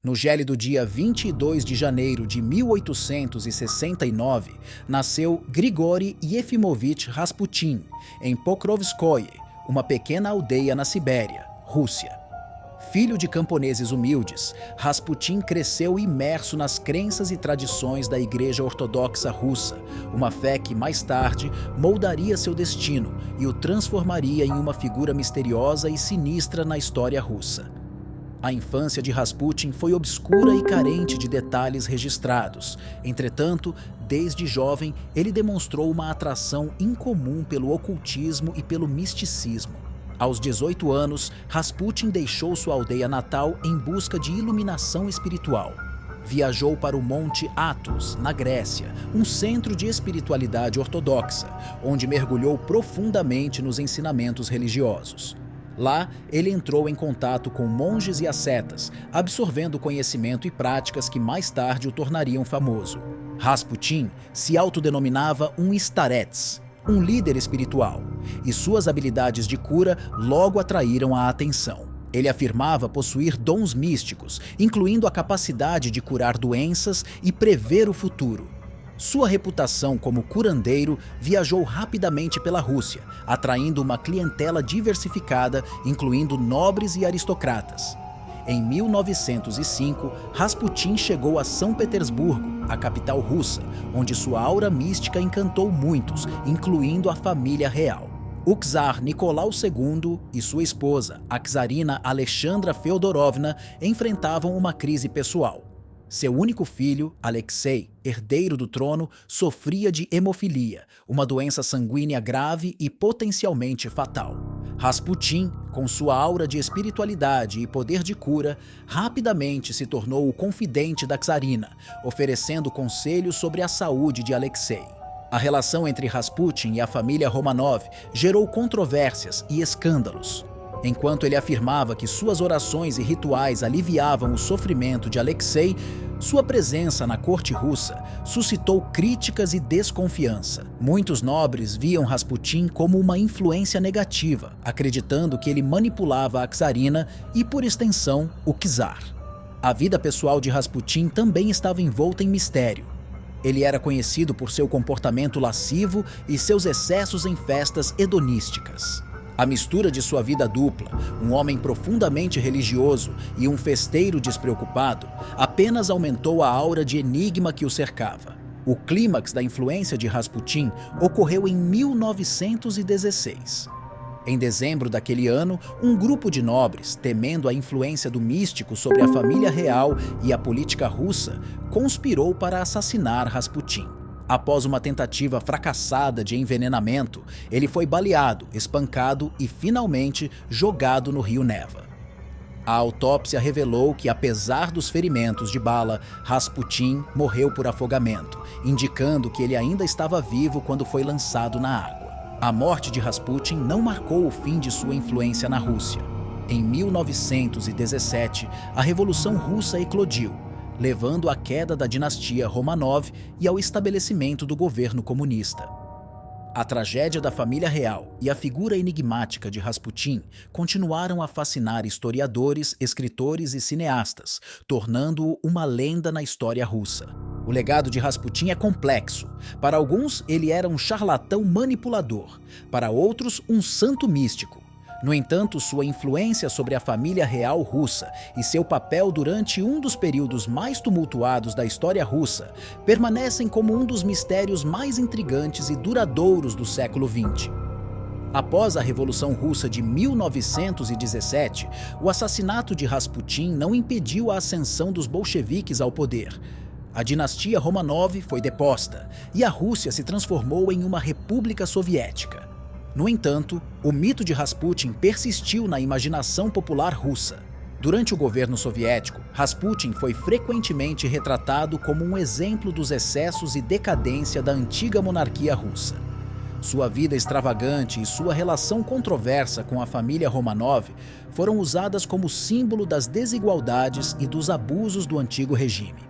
No gélido dia 22 de janeiro de 1869, nasceu Grigori Yefimovich Rasputin, em Pokrovskoye, uma pequena aldeia na Sibéria, Rússia. Filho de camponeses humildes, Rasputin cresceu imerso nas crenças e tradições da Igreja Ortodoxa Russa, uma fé que, mais tarde, moldaria seu destino e o transformaria em uma figura misteriosa e sinistra na história russa. A infância de Rasputin foi obscura e carente de detalhes registrados. Entretanto, desde jovem, ele demonstrou uma atração incomum pelo ocultismo e pelo misticismo. Aos 18 anos, Rasputin deixou sua aldeia natal em busca de iluminação espiritual. Viajou para o Monte Athos, na Grécia, um centro de espiritualidade ortodoxa, onde mergulhou profundamente nos ensinamentos religiosos. Lá, ele entrou em contato com monges e ascetas, absorvendo conhecimento e práticas que mais tarde o tornariam famoso. Rasputin se autodenominava um starets, um líder espiritual, e suas habilidades de cura logo atraíram a atenção. Ele afirmava possuir dons místicos, incluindo a capacidade de curar doenças e prever o futuro. Sua reputação como curandeiro viajou rapidamente pela Rússia, atraindo uma clientela diversificada, incluindo nobres e aristocratas. Em 1905, Rasputin chegou a São Petersburgo, a capital russa, onde sua aura mística encantou muitos, incluindo a família real. O czar Nicolau II e sua esposa, a czarina Alexandra Feodorovna, enfrentavam uma crise pessoal. Seu único filho, Alexei, herdeiro do trono, sofria de hemofilia, uma doença sanguínea grave e potencialmente fatal. Rasputin, com sua aura de espiritualidade e poder de cura, rapidamente se tornou o confidente da czarina, oferecendo conselhos sobre a saúde de Alexei. A relação entre Rasputin e a família Romanov gerou controvérsias e escândalos. Enquanto ele afirmava que suas orações e rituais aliviavam o sofrimento de Alexei, sua presença na corte russa suscitou críticas e desconfiança. Muitos nobres viam Rasputin como uma influência negativa, acreditando que ele manipulava a czarina e, por extensão, o czar. A vida pessoal de Rasputin também estava envolta em mistério. Ele era conhecido por seu comportamento lascivo e seus excessos em festas hedonísticas. A mistura de sua vida dupla, um homem profundamente religioso e um festeiro despreocupado, apenas aumentou a aura de enigma que o cercava. O clímax da influência de Rasputin ocorreu em 1916. Em dezembro daquele ano, um grupo de nobres, temendo a influência do místico sobre a família real e a política russa, conspirou para assassinar Rasputin. Após uma tentativa fracassada de envenenamento, ele foi baleado, espancado e, finalmente, jogado no rio Neva. A autópsia revelou que, apesar dos ferimentos de bala, Rasputin morreu por afogamento, indicando que ele ainda estava vivo quando foi lançado na água. A morte de Rasputin não marcou o fim de sua influência na Rússia. Em 1917, a Revolução Russa eclodiu, levando à queda da dinastia Romanov e ao estabelecimento do governo comunista. A tragédia da família real e a figura enigmática de Rasputin continuaram a fascinar historiadores, escritores e cineastas, tornando-o uma lenda na história russa. O legado de Rasputin é complexo. Para alguns, ele era um charlatão manipulador, para outros, um santo místico. No entanto, sua influência sobre a família real russa e seu papel durante um dos períodos mais tumultuados da história russa permanecem como um dos mistérios mais intrigantes e duradouros do século XX. Após a Revolução Russa de 1917, o assassinato de Rasputin não impediu a ascensão dos bolcheviques ao poder. A dinastia Romanov foi deposta e a Rússia se transformou em uma república soviética. No entanto, o mito de Rasputin persistiu na imaginação popular russa. Durante o governo soviético, Rasputin foi frequentemente retratado como um exemplo dos excessos e decadência da antiga monarquia russa. Sua vida extravagante e sua relação controversa com a família Romanov foram usadas como símbolo das desigualdades e dos abusos do antigo regime.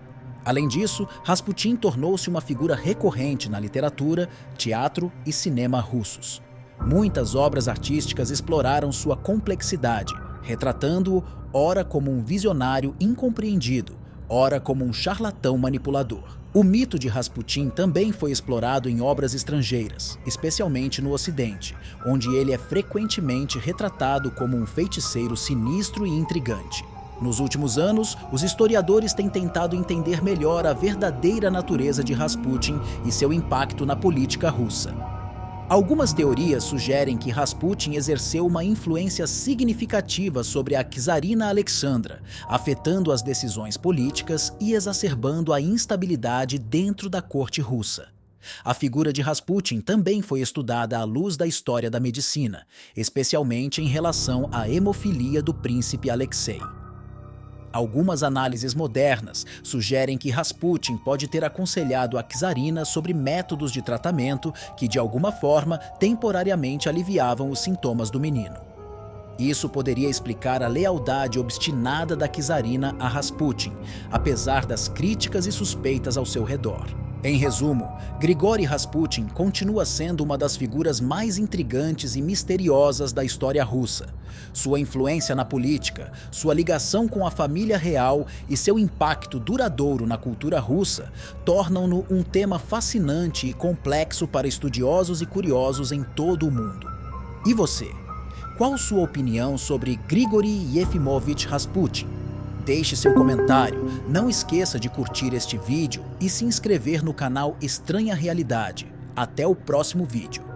Além disso, Rasputin tornou-se uma figura recorrente na literatura, teatro e cinema russos. Muitas obras artísticas exploraram sua complexidade, retratando-o ora como um visionário incompreendido, ora como um charlatão manipulador. O mito de Rasputin também foi explorado em obras estrangeiras, especialmente no Ocidente, onde ele é frequentemente retratado como um feiticeiro sinistro e intrigante. Nos últimos anos, os historiadores têm tentado entender melhor a verdadeira natureza de Rasputin e seu impacto na política russa. Algumas teorias sugerem que Rasputin exerceu uma influência significativa sobre a czarina Alexandra, afetando as decisões políticas e exacerbando a instabilidade dentro da corte russa. A figura de Rasputin também foi estudada à luz da história da medicina, especialmente em relação à hemofilia do príncipe Alexei. Algumas análises modernas sugerem que Rasputin pode ter aconselhado a czarina sobre métodos de tratamento que, de alguma forma, temporariamente aliviavam os sintomas do menino. Isso poderia explicar a lealdade obstinada da czarina a Rasputin, apesar das críticas e suspeitas ao seu redor. Em resumo, Grigori Rasputin continua sendo uma das figuras mais intrigantes e misteriosas da história russa. Sua influência na política, sua ligação com a família real e seu impacto duradouro na cultura russa tornam-no um tema fascinante e complexo para estudiosos e curiosos em todo o mundo. E você? Qual sua opinião sobre Grigori Yefimovich Rasputin? Deixe seu comentário, não esqueça de curtir este vídeo e se inscrever no canal Estranha Realidade. Até o próximo vídeo.